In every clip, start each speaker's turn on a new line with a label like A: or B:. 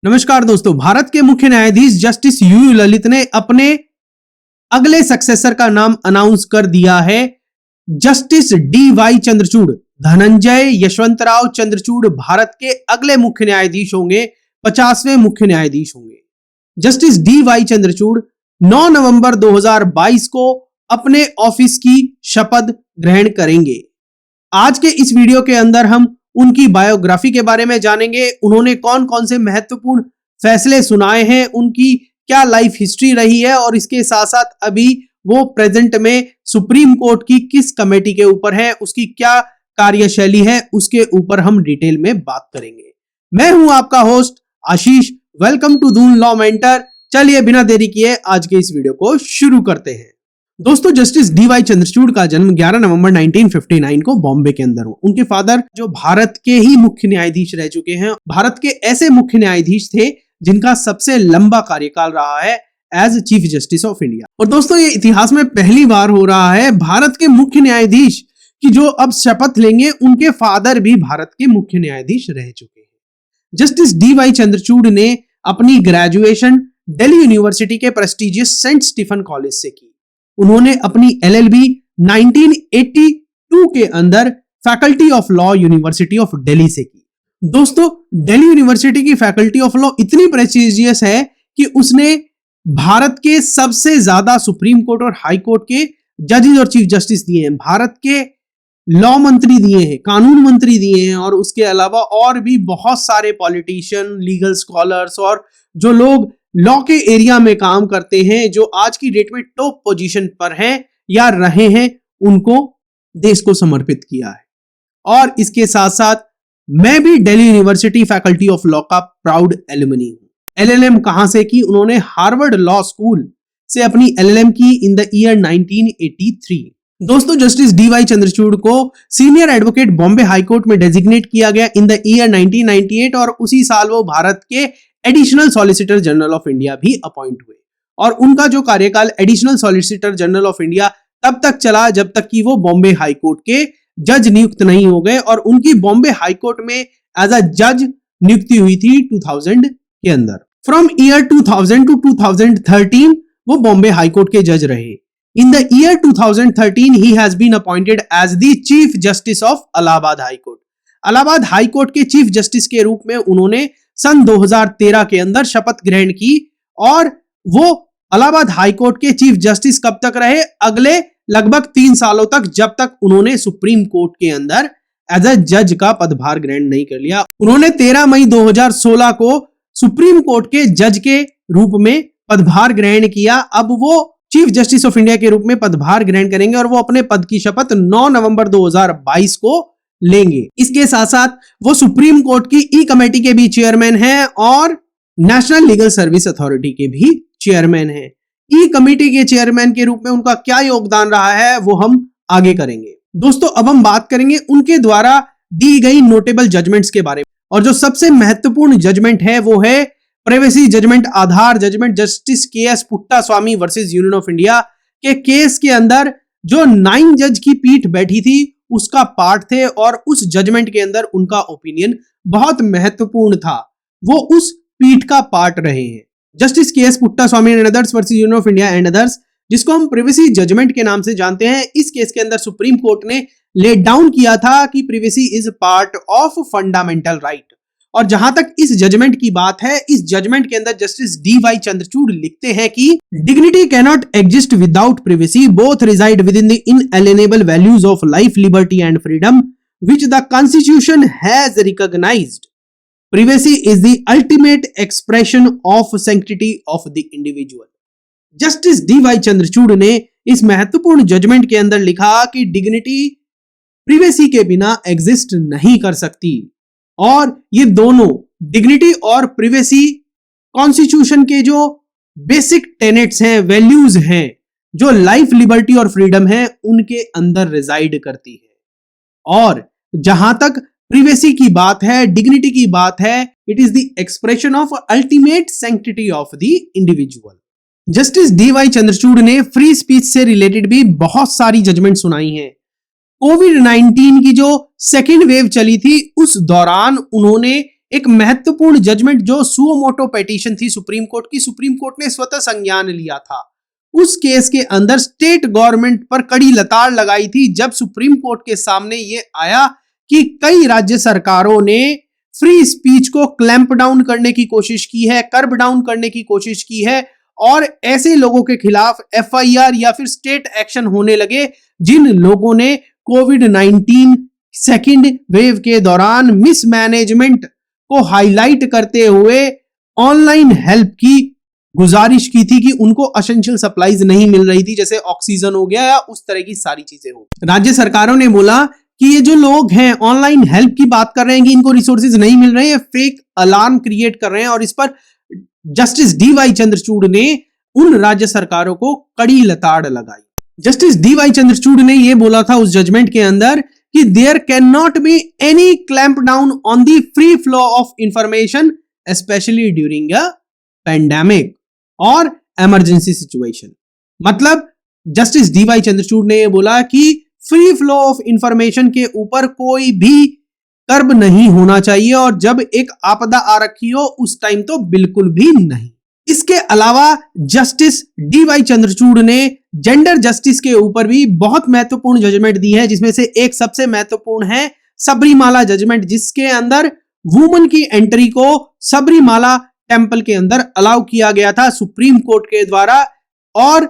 A: नमस्कार दोस्तों, भारत के मुख्य न्यायाधीश जस्टिस यू ललित ने अपने अगले सक्सेसर का नाम अनाउंस कर दिया है। Justice D Y. चंद्रचूड़, धनंजय यशवंतराव चंद्रचूड़ भारत के अगले मुख्य न्यायाधीश होंगे, 50वें मुख्य न्यायाधीश होंगे। Justice D Y. चंद्रचूड़ 9 नवंबर 2022 को अपने ऑफिस की शपथ ग्रहण करेंगे। आज के इस वीडियो के अंदर हम उनकी बायोग्राफी के बारे में जानेंगे। उन्होंने कौन कौन से महत्वपूर्ण फैसले सुनाए हैं, उनकी क्या लाइफ हिस्ट्री रही है और इसके साथ साथ अभी वो प्रेजेंट में सुप्रीम कोर्ट की किस कमेटी के ऊपर है, उसकी क्या कार्यशैली है, उसके ऊपर हम डिटेल में बात करेंगे। मैं हूं आपका host Ashish. Welcome to Doon law mentor. चलिए बिना देरी किए आज के इस वीडियो को शुरू करते हैं। दोस्तों, जस्टिस डी.वाई. चंद्रचूड़ का जन्म 11 नवंबर 1959 को बॉम्बे के अंदर हुआ। उनके फादर जो भारत के ही मुख्य न्यायाधीश रह चुके हैं, भारत के ऐसे मुख्य न्यायाधीश थे जिनका सबसे लंबा कार्यकाल रहा है as chief justice of India. और दोस्तों, ये इतिहास में पहली बार हो रहा है भारत के मुख्य न्यायाधीश की जो अब शपथ लेंगे, उनके फादर भी भारत के मुख्य न्यायाधीश रह चुके हैं। Justice D Y. चंद्रचूड़ ने अपनी ग्रेजुएशन दिल्ली यूनिवर्सिटी के प्रेस्टिजियस सेंट स्टीफन कॉलेज से की। उन्होंने अपनी एलएलबी 1982 के अंदर faculty of law university of Delhi से की। दोस्तों, दिल्ली यूनिवर्सिटी की फैकल्टी ऑफ लॉ इतनी प्रेस्टिजियस है कि उसने भारत के सबसे ज्यादा सुप्रीम कोर्ट और हाई कोर्ट के जजेस और चीफ जस्टिस दिए हैं, भारत के लॉ मंत्री दिए हैं, कानून मंत्री दिए हैं, और उसके अलावा और भी बहुत सारे पॉलिटिशियन, लीगल स्कॉलर्स और जो लोग लॉ के एरिया में काम करते हैं, जो आज की डेट में टॉप पोजीशन पर हैं या रहे हैं, उनको देश को समर्पित किया है। और इसके साथ साथ मैं भी Delhi university faculty of law का प्राउड एलुमनी हूं। एलएलएम कहां से की? उन्होंने हार्वर्ड लॉ स्कूल से अपनी एलएलएम की इन द ईयर 1983। दोस्तों, जस्टिस डी.वाई. चंद्रचूड़ को senior advocate Bombay high court में डेजिग्नेट किया गया इन द ईयर 1998 और उसी साल वो भारत के additional solicitor general of India भी अपॉइंट हुए। और उनका जो कार्यकाल additional solicitor general of India तब तक चला जब तक कि वो बॉम्बे हाई कोर्ट के जज नियुक्त नहीं हो गए, और उनकी बॉम्बे हाई कोर्ट में एज अ जज नियुक्ति हुई थी 2000 के अंदर। फ्रॉम ईयर 2000 टू 2013 वो बॉम्बे हाई कोर्ट के जज रहे। इन द ईयर 2013 ही has been appointed as the chief justice of Allahabad high court. Allahabad high court के चीफ जस्टिस के रूप में उन्होंने सन 2013 के अंदर शपथ ग्रहण की, और वो इलाहाबाद हाई कोर्ट के चीफ जस्टिस कब तक रहे? अगले लगभग 3 सालों तक, जब तक उन्होंने सुप्रीम कोर्ट के अंदर एज अ जज का पदभार ग्रहण नहीं कर लिया। उन्होंने 13 मई 2016 को सुप्रीम कोर्ट के जज के रूप में पदभार ग्रहण किया। अब वो चीफ जस्टिस ऑफ इंडिया के रूप में पदभार ग्रहण करेंगे और वो अपने पद की शपथ 9 नवंबर 2022 को लेंगे। इसके साथ साथ वो सुप्रीम कोर्ट की ई कमेटी के भी चेयरमैन हैं और नेशनल लीगल सर्विस अथॉरिटी के भी चेयरमैन हैं। ई कमेटी के चेयरमैन के रूप में उनका क्या योगदान रहा है वो हम आगे करेंगे। दोस्तों, अब हम बात करेंगे उनके द्वारा दी गई नोटेबल जजमेंट्स के बारे में, और जो सबसे महत्वपूर्ण जजमेंट है वो है privacy judgment, Aadhaar judgment, justice K S. Puttaswamy versus union of India के केस के अंदर जो 9 जज की पीठ बैठी थी उसका पार्ट थे, और उस जजमेंट के अंदर उनका ओपिनियन बहुत महत्वपूर्ण था। वो उस पीठ का पार्ट रहे हैं। Justice K S. Puttaswamy and others versus union of India and others, जिसको हम प्रिवेसी जजमेंट के नाम से जानते हैं। इस केस के अंदर सुप्रीम कोर्ट ने ले डाउन किया था कि privacy is part of fundamental right. और जहां तक इस जजमेंट की बात है, इस जजमेंट के अंदर जस्टिस डी.वाई. चंद्रचूड़ लिखते हैं कि dignity can not exist without privacy, both reside within the inalienable values of life, liberty and freedom which the constitution has recognised. Privacy is the ultimate expression of sanctity of the individual. Justice D Y. Chandrachud ने इस महत्वपूर्ण judgement के अंदर लिखा कि dignity privacy के बिना exist नहीं कर सकती, और ये दोनों डिग्निटी और प्रिवेसी कॉन्स्टिट्यूशन के जो बेसिक टेनेट्स हैं, वैल्यूज हैं, जो लाइफ, लिबर्टी और फ्रीडम है, उनके अंदर रिजाइड करती है। और जहां तक प्रिवेसी की बात है, डिग्निटी की बात है, it is the expression of ultimate sanctity of the individual. Justice D Y. Chandrachud ने फ्री स्पीच से रिलेटेड भी बहुत सारी जजमेंट सुनाई हैं। कोविड-19 की जो सेकेंड वेव चली थी उस दौरान उन्होंने एक महत्वपूर्ण जजमेंट जो सुओ मोटो पिटीशन थी सुप्रीम कोर्ट की, सुप्रीम कोर्ट ने स्वतः संज्ञान लिया था। उस केस के अंदर स्टेट गवर्नमेंट पर कड़ी लताड़ लगाई थी जब सुप्रीम कोर्ट के सामने ये आया कि कई राज्य सरकारों ने फ्री स्पीच को क्लैंप डाउन करने की कोशिश की है, कर्ब डाउन करने की कोशिश की है और ऐसे लोगों के खिलाफ एफआईआर या फिर स्टेट एक्शन होने लगे जिन लोगों ने कोविड-19 सेकेंड वेव के दौरान मिसमैनेजमेंट को हाईलाइट करते हुए ऑनलाइन हेल्प की गुजारिश की थी कि उनको एसेंशियल सप्लाईज नहीं मिल रही थी, जैसे ऑक्सीजन हो गया या उस तरह की सारी चीजें हो। राज्य सरकारों ने बोला कि ये जो लोग हैं ऑनलाइन हेल्प की बात कर रहे हैं कि इनको रिसोर्सेज नहीं मिल रहे हैं, फेक अलार्म क्रिएट कर रहे हैं और इस पर जस्टिस डीवाई चंद्रचूड़ ने उन राज्य सरकारों को कड़ी लताड़ लगाई। जस्टिस डीवाई चंद्रचूड़ ने यह बोला था उस जजमेंट के अंदर कि there can not be any clamp down on the free flow of information specially during a pandemic or emergency situation. मतलब जस्टिस डीवाई चंद्रचूड़ ने यह बोला कि फ्री फ्लो ऑफ इंफॉर्मेशन के ऊपर कोई भी कर्ब नहीं होना चाहिए और जब एक आपदा आ रखी हो उस टाइम तो बिल्कुल भी नहीं। इसके अलावा जस्टिस डीवाई चंद्रचूड़ ने जेंडर जस्टिस के ऊपर भी बहुत महत्वपूर्ण जजमेंट दी है, जिसमें से एक सबसे महत्वपूर्ण है सबरीमाला जजमेंट, जिसके अंदर वुमन की एंट्री को सबरीमाला टेंपल के अंदर अलाउ किया गया था सुप्रीम कोर्ट के द्वारा और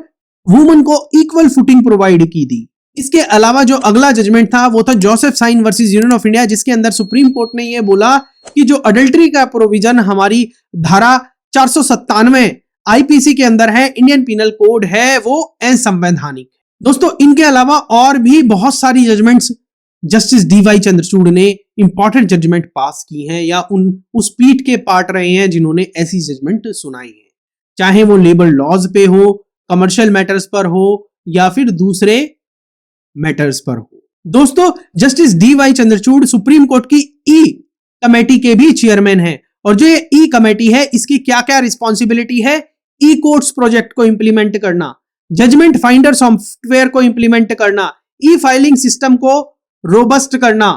A: वुमन को इक्वल फुटिंग प्रोवाइड की थी। इसके अलावा जो अगला जजमेंट था वो था Joseph Shine versus union of India, जिसके अंदर सुप्रीम कोर्ट ने यह बोला कि जो अडल्ट्री का प्रोविजन हमारी धारा 497 आईपीसी के अंदर है, इंडियन पीनल कोड है, वो असंवैधानिक। दोस्तों इनके अलावा और भी बहुत सारी जजमेंट्स जस्टिस डीवाई चंद्रचूड़ ने इंपॉर्टेंट जजमेंट पास की हैं या उस पीठ के पार्ट रहे हैं जिन्होंने ऐसी जजमेंट सुनाई है, चाहे वो लेबर लॉज पे हो, कमर्शियल मैटर्स पर हो या फिर दूसरे मैटर्स पर हो। दोस्तों justice DY Chandrachud supreme court की ई कमेटी के भी चेयरमैन हैं और जो ये ई कमेटी है इसकी क्या क्या रिस्पॉन्सिबिलिटी है, ई कोर्ट्स प्रोजेक्ट को इंप्लीमेंट करना, जजमेंट फाइंडर सॉफ्टवेयर को इंप्लीमेंट करना, ई फाइलिंग सिस्टम को रोबस्ट करना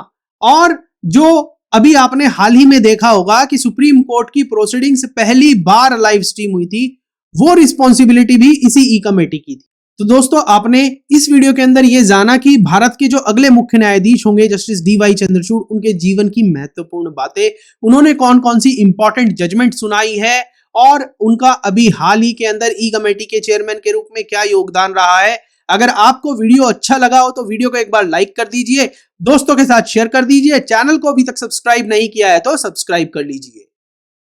A: और जो अभी आपने हाल ही में देखा होगा कि सुप्रीम कोर्ट की प्रोसीडिंग्स पहली बार लाइव स्ट्रीम हुई थी, वो रिस्पॉन्सिबिलिटी भी इसी ई कमेटी की थी। तो दोस्तों आपने इस वीडियो के अंदर यह जाना कि भारत के जो अगले मुख्य न्यायाधीश होंगे जस्टिस डीवाई चंद्रचूड़, उनके जीवन की महत्वपूर्ण बातें, उन्होंने कौन कौन सी इंपॉर्टेंट जजमेंट सुनाई है और उनका अभी हाल ही के अंदर ई कमेटी के चेयरमैन के रूप में क्या योगदान रहा है। अगर आपको वीडियो अच्छा लगा हो तो वीडियो को एक बार लाइक कर दीजिए, दोस्तों के साथ शेयर कर दीजिए, चैनल को अभी तक सब्सक्राइब नहीं किया है तो सब्सक्राइब कर लीजिए।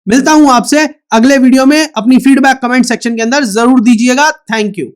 A: मिलता हूं आपसे अगले वीडियो में, अपनी फीडबैक कमेंट सेक्शन के अंदर जरूर दीजिएगा। Thank you.